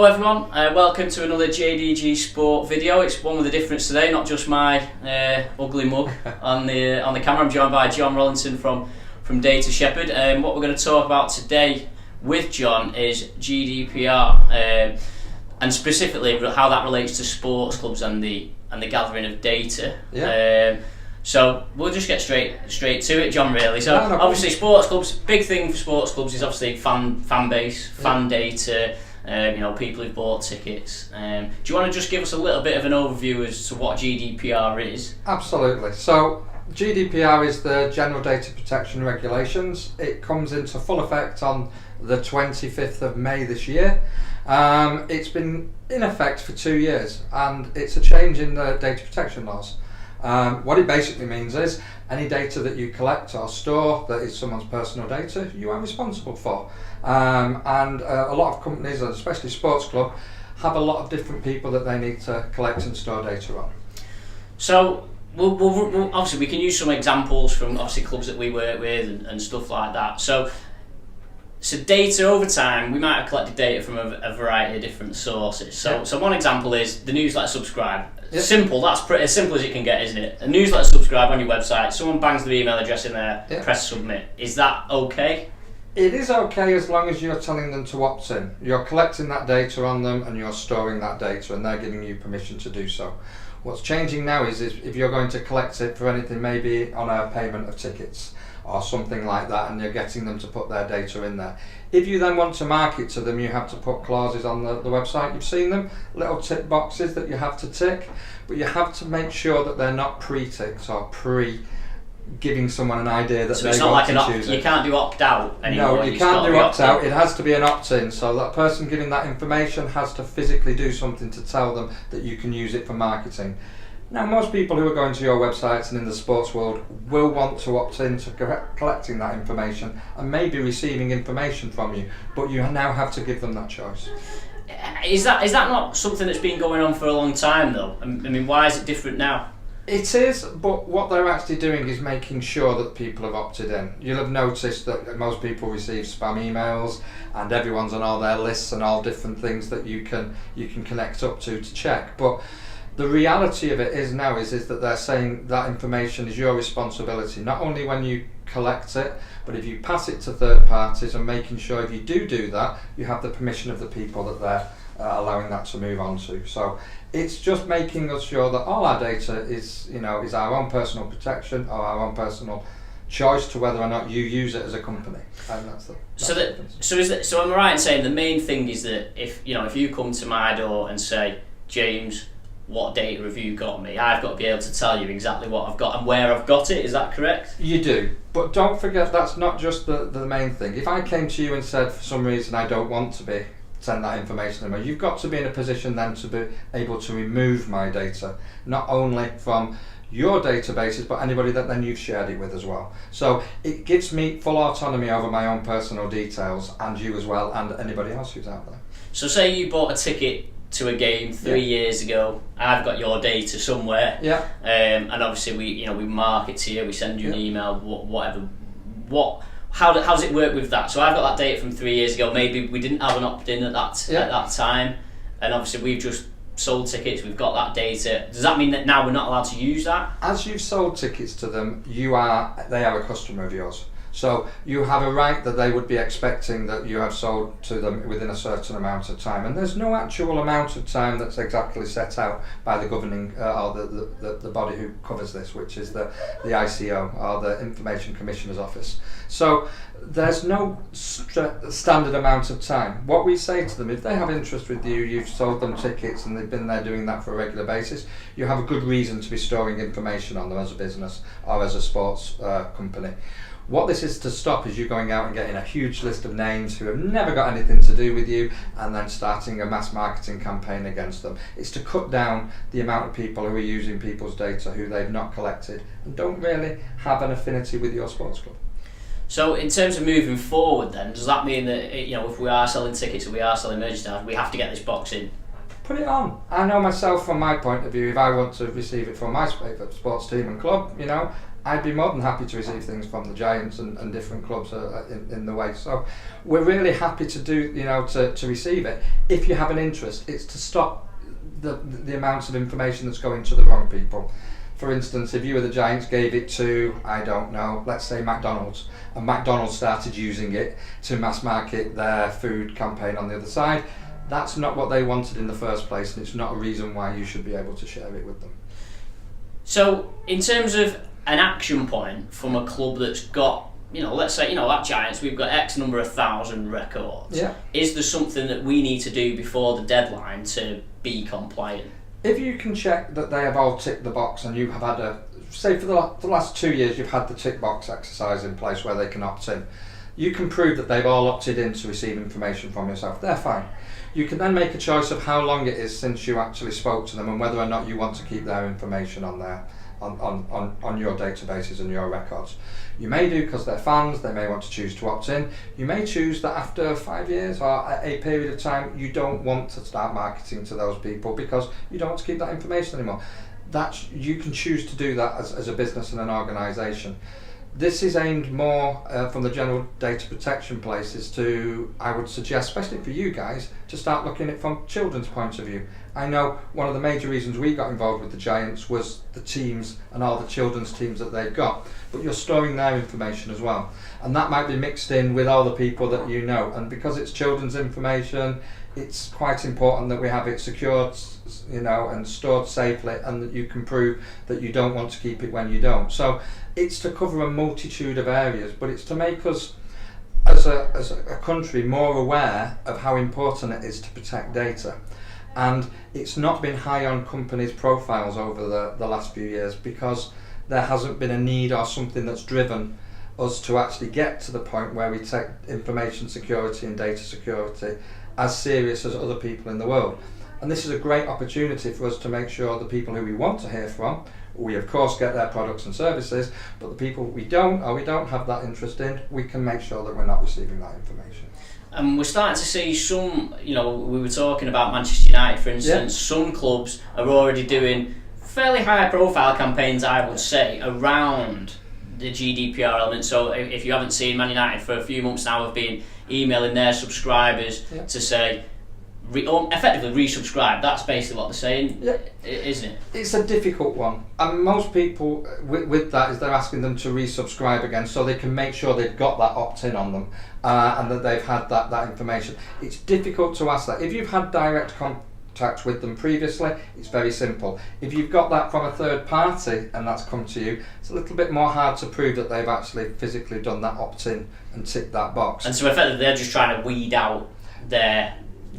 Hello everyone, welcome to another JDG Sport video. It's one with a difference today, not just my ugly mug on the camera. I'm joined by John Rollinson from Data Shepherd. What we're going to talk about today with John is GDPR and specifically how that relates to sports clubs and the gathering of data. Yeah. So we'll just get straight to it, John. Really. So no obviously, sports clubs. Big thing for sports clubs is obviously fan base, fan data. People who've bought tickets. Do you want to just give us a little bit of an overview as to what GDPR is? Absolutely. So GDPR is the General Data Protection Regulations. It comes into full effect on the 25th of May this year. It's been in effect for 2 years, and it's a change in the data protection laws. What it basically means is any data that you collect or store that is someone's personal data, you are responsible for. And a lot of companies, and especially sports club, have a lot of different people that they need to collect and store data on. So we'll obviously we can use some examples from obviously clubs that we work with and stuff like that. So data over time, we might have collected data from a variety of different sources. So one example is the newsletter subscribe. Yep. Simple, that's pretty as simple as it can get, isn't it? A newsletter subscribe on your website, someone bangs their email address in there, press submit. Is that okay? It is okay as long as you're telling them to opt in. You're collecting that data on them and you're storing that data and they're giving you permission to do so. What's changing now is if you're going to collect it for anything, maybe on a payment of tickets or something like that, and you're getting them to put their data in there. If you then want to market to them, you have to put clauses on the website. You've seen them, little tick boxes that you have to tick, but you have to make sure that they're not pre-ticked or giving someone an idea that they want to choose it. You can't do opt-out anymore. No, you can't do opt-out. It has to be an opt-in. So that person giving that information has to physically do something to tell them that you can use it for marketing. Now, most people who are going to your websites and in the sports world will want to opt in to collecting that information and maybe receiving information from you, but you now have to give them that choice. Is that not something that's been going on for a long time though? I mean, why is it different now? It is, but what they're actually doing is making sure that people have opted in. You'll have noticed that most people receive spam emails and everyone's on all their lists and all different things that you can connect up to check. But the reality of it is now is that they're saying that information is your responsibility, not only when you collect it, but if you pass it to third parties, and making sure if you do that, you have the permission of the people that they're allowing that to move on to. So it's just making us sure that all our data is our own personal protection or our own personal choice to whether or not you use it as a company. And that's the difference. So am I right in saying the main thing is that if you come to my door and say, James, what data have you got me? I've got to be able to tell you exactly what I've got and where I've got it. Is that correct? You do, but don't forget that's not just the main thing. If I came to you and said for some reason I don't want to send that information to me, you've got to be in a position then to be able to remove my data, not only from your databases but anybody that then you've shared it with as well. So it gives me full autonomy over my own personal details and you as well and anybody else who's out there. So say you bought a ticket to a game 3 years ago, I've got your data somewhere, and obviously we market to you, we send you an email, whatever. How does it work with that? So I've got that data from 3 years ago. Maybe we didn't have an opt-in at that time, and obviously we've just sold tickets. We've got that data. Does that mean that now we're not allowed to use that? As you've sold tickets to them, they are a customer of yours. So you have a right that they would be expecting that you have sold to them within a certain amount of time, and there's no actual amount of time that's exactly set out by the governing or the body who covers this, which is the ICO or the Information Commissioner's Office. So there's no standard amount of time. What we say to them, if they have interest with you, you've sold them tickets and they've been there doing that for a regular basis, you have a good reason to be storing information on them as a business or as a sports company. What this is to stop is you going out and getting a huge list of names who have never got anything to do with you and then starting a mass marketing campaign against them. It's to cut down the amount of people who are using people's data who they've not collected and don't really have an affinity with your sports club. So in terms of moving forward then, does that mean that if we are selling tickets or we are selling merchandise, we have to get this box in? Put it on. I know myself from my point of view, if I want to receive it from my sports team and club, I'd be more than happy to receive things from the Giants and different clubs in the way. So we're really happy to do, to receive it. If you have an interest, it's to stop the amounts of information that's going to the wrong people. For instance, if you were the Giants, gave it to, I don't know, let's say McDonald's, and McDonald's started using it to mass market their food campaign on the other side, that's not what they wanted in the first place, and it's not a reason why you should be able to share it with them. So, in terms of an action point from a club that's got, let's say, at Giants, we've got X number of thousand records. Yeah. Is there something that we need to do before the deadline to be compliant? If you can check that they have all ticked the box, and you have had say for the last 2 years you've had the tick box exercise in place where they can opt in, you can prove that they've all opted in to receive information from yourself, they're fine. You can then make a choice of how long it is since you actually spoke to them and whether or not you want to keep their information on there, on your databases and your records. You may do because they're fans, they may want to choose to opt in. You may choose that after 5 years or a period of time you don't want to start marketing to those people because you don't want to keep that information anymore. You can choose to do that as a business and an organisation. This is aimed more from the general data protection places to, I would suggest, especially for you guys, to start looking at it from children's point of view. I know one of the major reasons we got involved with the Giants was the teams and all the children's teams that they've got, but you're storing their information as well, and that might be mixed in with all the people that you know, and because it's children's information, it's quite important that we have it secured, and stored safely, and that you can prove that you don't want to keep it when you don't. So it's to cover a multitude of areas, but it's to make us as a country more aware of how important it is to protect data. And it's not been high on companies' profiles over the last few years because there hasn't been a need or something that's driven us to actually get to the point where we take information security and data security as serious as other people in the world. And this is a great opportunity for us to make sure the people who we want to hear from, we of course get their products and services, but the people we don't have that interest in, we can make sure that we're not receiving that information. And we're starting to see some, we were talking about Manchester United, for instance, some clubs are already doing fairly high profile campaigns, I would say, around the GDPR element. So if you haven't seen, Man United for a few months now have been emailing their subscribers to say, effectively resubscribe. That's basically what they're saying, isn't it? It's a difficult one, and most people with that is they're asking them to resubscribe again so they can make sure they've got that opt-in on them and that they've had that information. It's difficult to ask that. If you've had direct contact with them previously, it's very simple. If you've got that from a third party and that's come to you, it's a little bit more hard to prove that they've actually physically done that opt-in and ticked that box. And so effectively they're just trying to weed out their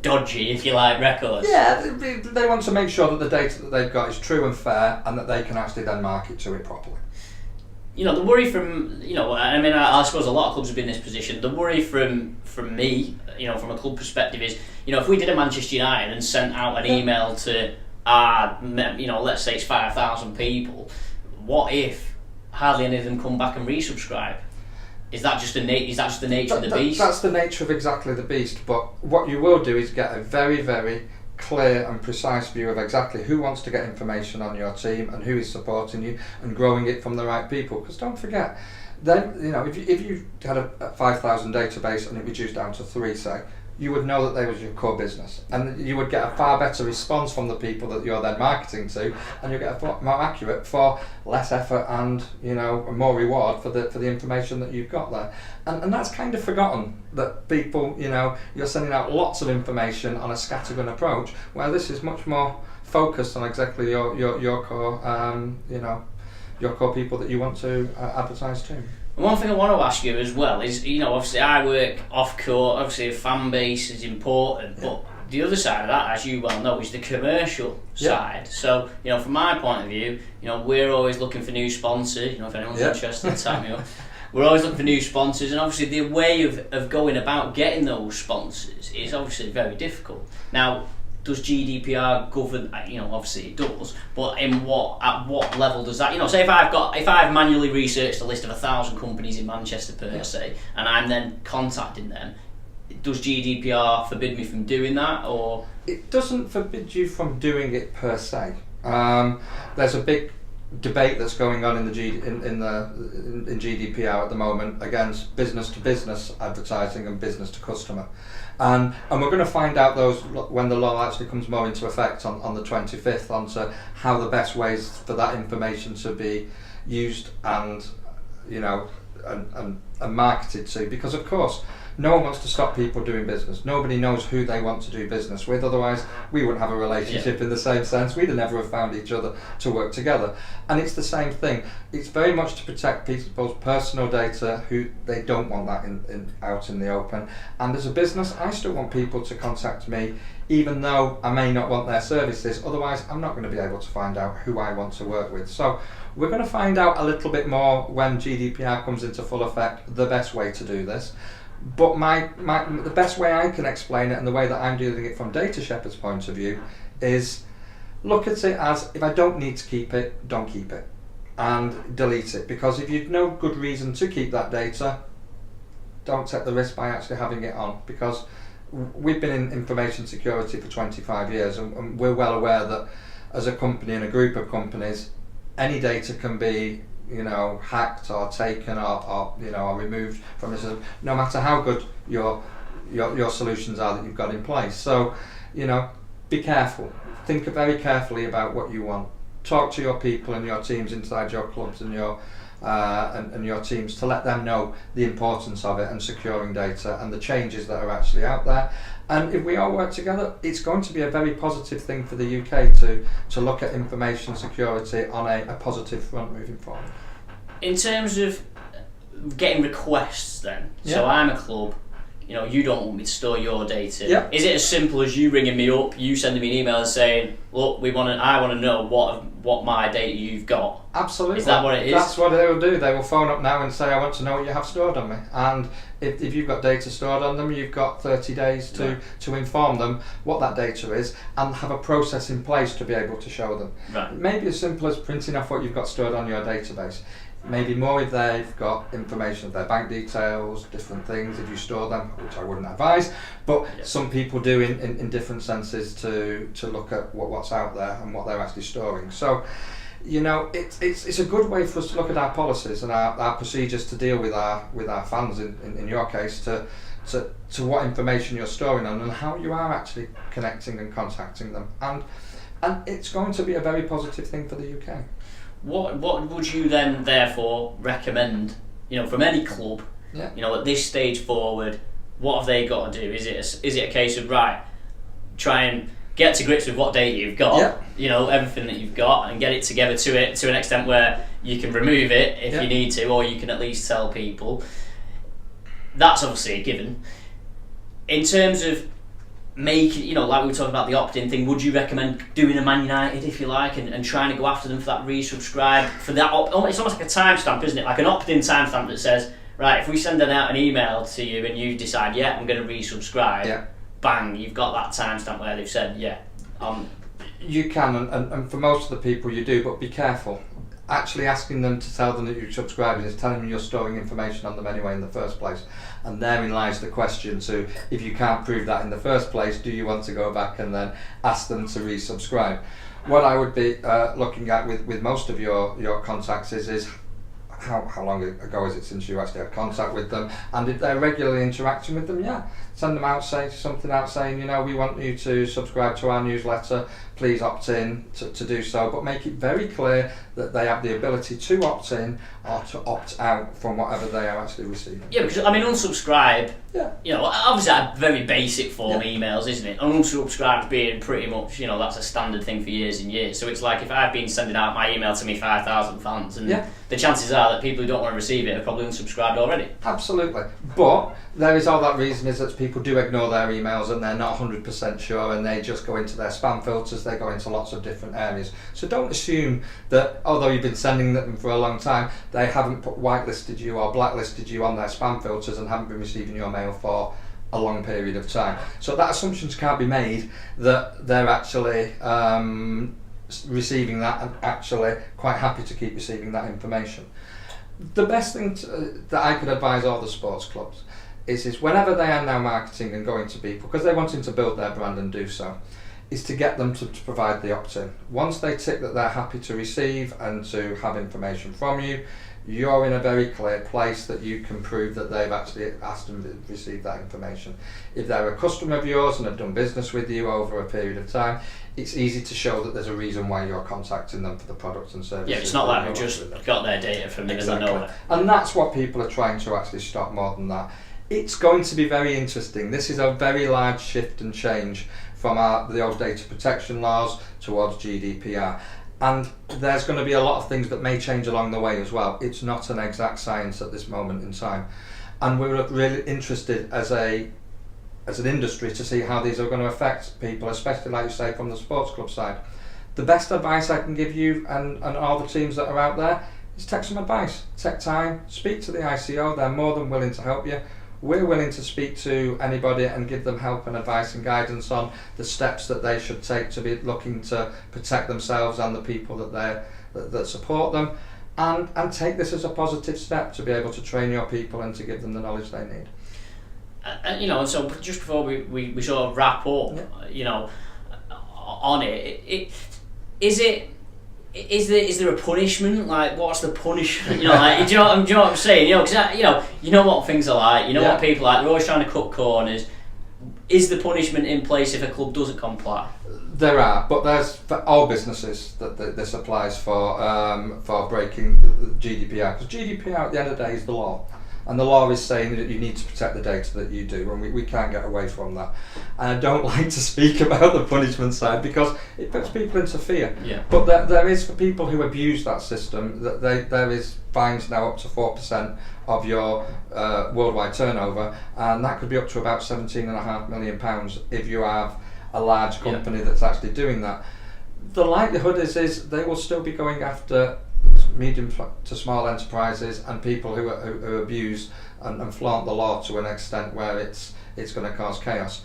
dodgy, if you like, records. Yeah, they want to make sure that the data that they've got is true and fair and that they can actually then market to it properly. The worry from, I suppose a lot of clubs have been in this position. The worry from me, from a club perspective is, if we did a Manchester United and sent out an email to our, let's say it's 5,000 people, what if hardly any of them come back and resubscribe? Is that just the nature of the beast? That's the nature of exactly the beast. But what you will do is get a very, very clear and precise view of exactly who wants to get information on your team and who is supporting you and growing it from the right people. Because don't forget, then if you had a 5,000 database and it reduced down to 3, say, you would know that they was your core business, and you would get a far better response from the people that you're then marketing to, and you'll get a more accurate for less effort and more reward for the information that you've got there. And that's kind of forgotten, that people, you're sending out lots of information on a scattergun approach, where this is much more focused on exactly your core your core people that you want to advertise to. And one thing I want to ask you as well is, obviously I work off court, obviously a fan base is important, but the other side of that, as you well know, is the commercial side. So, from my point of view, we're always looking for new sponsors, if anyone's interested, tap me up. We're always looking for new sponsors, and obviously the way of going about getting those sponsors is obviously very difficult. Now, does GDPR govern? Obviously it does, but at what level does that? Say if I've manually researched a list of 1,000 companies in Manchester per se, and I'm then contacting them, does GDPR forbid me from doing that, or? It doesn't forbid you from doing it per se. There's a big debate that's going on in the in GDPR at the moment against business to business advertising and business to customer, and we're going to find out those when the law actually comes more into effect on the 25th, onto how the best ways for that information to be used and and marketed to, because of course no one wants to stop people doing business. Nobody knows who they want to do business with, otherwise we wouldn't have a relationship in the same sense. We'd never have found each other to work together. And it's the same thing. It's very much to protect people's personal data who they don't want that out in the open. And as a business, I still want people to contact me, even though I may not want their services. Otherwise, I'm not going to be able to find out who I want to work with. So we're going to find out a little bit more when GDPR comes into full effect, the best way to do this. But the best way I can explain it, and the way that I'm doing it from Data Shepherd's point of view, is look at it as, if I don't need to keep it, don't keep it, and delete it. Because if you've no good reason to keep that data, don't take the risk by actually having it on. Because we've been in information security for 25 years, and we're well aware that as a company and a group of companies, any data can be hacked or taken or removed from the system, no matter how good your solutions are that you've got in place. So, be careful. Think very carefully about what you want. Talk to your people and your teams inside your clubs and your teams, to let them know the importance of it and securing data and the changes that are actually out there. And if we all work together, it's going to be a very positive thing for the UK to look at information security on a positive front moving forward. In terms of getting requests then, so I'm a club, you don't want me to store your data. Yeah. Is it as simple as you ringing me up, you sending me an email and saying, look, I want to know what my data you've got? Absolutely. Is that what it is? That's what they will do. They will phone up now and say, I want to know what you have stored on me. And if you've got data stored on them, you've got 30 days to inform them what that data is and have a process in place to be able to show them. Right. It may be as simple as printing off what you've got stored on your database. Maybe more if they've got information of their bank details, different things, if you store them, which I wouldn't advise, but some people do in different senses to look at what's out there and what they're actually storing. So, it's a good way for us to look at our policies and our procedures to deal with our fans, in your case, to what information you're storing on and how you are actually connecting and contacting them. And it's going to be a very positive thing for the UK. What would you then therefore recommend, from any club, at this stage forward, what have they got to do? Is it a case of, right, try and get to grips with what data you've got, everything that you've got, and get it together to an extent where you can remove it if you need to, or you can at least tell people. That's obviously a given. In terms of making, like we were talking about the opt-in thing, would you recommend doing a Man United, if you like, and trying to go after them for that resubscribe, for that it's almost like a timestamp, isn't it? Like an opt-in timestamp that says, right, if we send out an email to you and you decide, I'm going to resubscribe, bang, you've got that timestamp where they've said, you can, and for most of the people you do, but be careful. Actually asking them to tell them that you're subscribing is telling them you're storing information on them anyway in the first place. And therein lies the question to, if you can't prove that in the first place, do you want to go back and then ask them to resubscribe? What I would be looking at with most of your contacts is how long ago is it since you actually had contact with them, and if they're regularly interacting with them, send them out, say something out saying, we want you to subscribe to our newsletter, please opt in to do so, but make it very clear that they have the ability to opt in or to opt out from whatever they are actually receiving. Yeah, because unsubscribe, obviously a very basic form emails, isn't it? Unsubscribe being pretty much, that's a standard thing for years and years. So it's like, if I've been sending out my email to me 5,000 fans, and the chances are that people who don't want to receive it are probably unsubscribed already. Absolutely. But there is all that reason is that people do ignore their emails and they're not 100% sure, and they just go into their spam filters, they go into lots of different areas. So don't assume that, although you've been sending them for a long time, they haven't whitelisted you or blacklisted you on their spam filters and haven't been receiving your mail for a long period of time. So that assumptions can't be made that they're actually receiving that and actually quite happy to keep receiving that information. The best thing that I could advise all the sports clubs is whenever they are now marketing and going to people, because they're wanting to build their brand and do so, is to get them to provide the opt-in. Once they tick that they're happy to receive and to have information from you, you're in a very clear place that you can prove that they've actually asked and received that information. If they're a customer of yours and have done business with you over a period of time, it's easy to show that there's a reason why you're contacting them for the products and services. Yeah, it's not like we've just got their data from the middle of nowhere. And that's what people are trying to actually stop more than that. It's going to be very interesting. This is a very large shift and change from the old data protection laws towards GDPR. And there's going to be a lot of things that may change along the way as well. It's not an exact science at this moment in time. And we're really interested as an industry to see how these are going to affect people, especially, like you say, from the sports club side. The best advice I can give you and all the teams that are out there is take some advice. Take time, speak to the ICO. They're more than willing to help you. We're willing to speak to anybody and give them help and advice and guidance on the steps that they should take to be looking to protect themselves and the people that support them, and take this as a positive step to be able to train your people and to give them the knowledge they need. And so just before we sort of wrap up, on it, is there a punishment? Like, what's the punishment? Do you know what I'm saying? Because you know what things are like. What people are like. They're always trying to cut corners. Is the punishment in place if a club doesn't comply? There are, but there's for all businesses that this applies for breaking GDPR. Because GDPR at the end of the day is the law. And the law is saying that you need to protect the data that you do, and we can't get away from that. And I don't like to speak about the punishment side because it puts people into fear. Yeah. But there is, for people who abuse that system, that there is fines now up to 4% of your worldwide turnover, and that could be up to about £17.5 million if you have a large company that's actually doing that. The likelihood is they will still be going after medium to small enterprises and people who abuse and flaunt the law to an extent where it's going to cause chaos.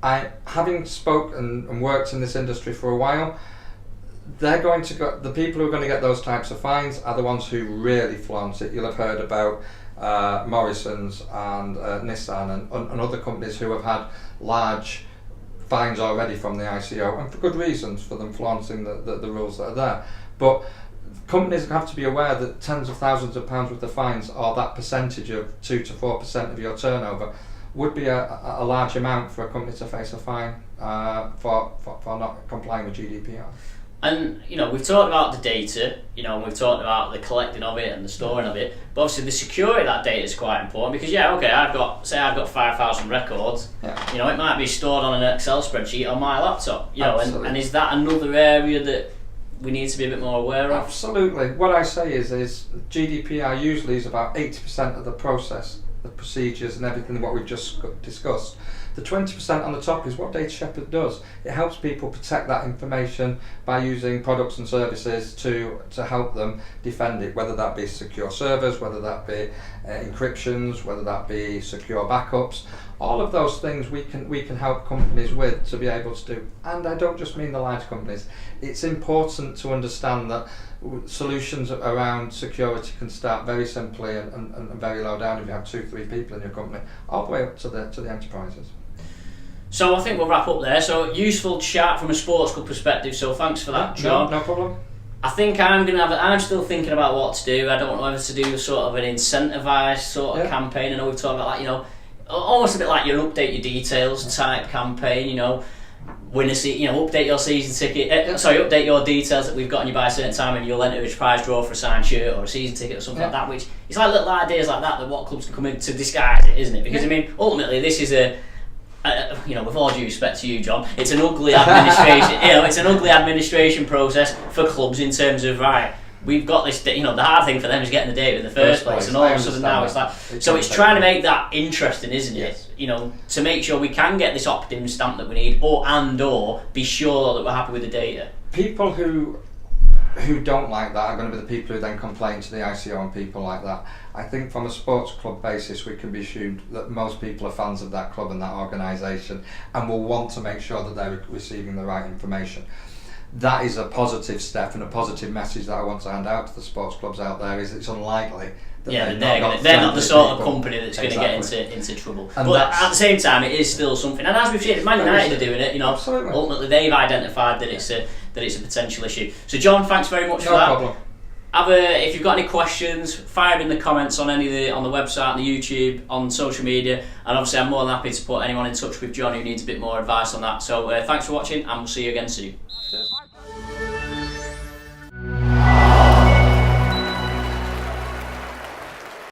Having spoken and worked in this industry for a while, the people who are going to get those types of fines are the ones who really flaunt it. You'll have heard about Morrison's and Nissan and other companies who have had large fines already from the ICO, and for good reasons, for them flaunting the rules that are there. But companies have to be aware that tens of thousands of pounds worth of fines, or that percentage of 2 to 4% of your turnover, would be a large amount for a company to face a fine for not complying with GDPR. And we've talked about the data, and we've talked about the collecting of it and the storing of it. But obviously, the security of that data is quite important because I've got 5,000 records. Yeah. It might be stored on an Excel spreadsheet on my laptop. And is that another area that we need to be a bit more aware of? Absolutely. What I say is GDPR usually is about 80% of the process, the procedures and everything what we've just discussed. The 20% on the top is what Data Shepherd does. It helps people protect that information by using products and services to help them defend it, whether that be secure servers, whether that be encryptions, whether that be secure backups. All of those things we can help companies with to be able to do. And I don't just mean the large companies. It's important to understand that solutions around security can start very simply and very low down if you have 2-3 people in your company, all the way up to the enterprises. So I think we'll wrap up there. So useful chat from a sports club perspective. So thanks for that, John. No problem. I think I'm still thinking about what to do. I don't know whether to do sort of an incentivised sort of campaign. I know we've talked about that, almost a bit like your update your details type campaign. Win a update your season ticket. Update your details that we've got on you by a certain time, and you'll enter a prize draw for a signed shirt or a season ticket or something like that. Which it's like little ideas like that what clubs can come in to disguise it, isn't it? Because ultimately this is with all due respect to you, John, it's an ugly administration. It's an ugly administration process for clubs in terms of we've got this. The hard thing for them is getting the data in the first place, and all of a sudden now it's like. So it's trying to make that interesting, isn't it? To make sure we can get this opt-in stamp that we need, or be sure that we're happy with the data. People who don't like that are going to be the people who then complain to the ICO and people like that. I think from a sports club basis we can be assumed that most people are fans of that club and that organisation and will want to make sure that they're receiving the right information. That is a positive step and a positive message that I want to hand out to the sports clubs out there, is it's unlikely Yeah, they're not the sort of company that's going to get into trouble. And but at the same time, it is still something. And as we've seen, if Man United are doing it, you know, absolutely. Ultimately they've identified that it's a potential issue. So John, thanks very much for that. No problem. If you've got any questions, fire in the comments on on the website, on the YouTube, on social media, and obviously I'm more than happy to put anyone in touch with John who needs a bit more advice on that. So thanks for watching, and we'll see you again soon. Cheers.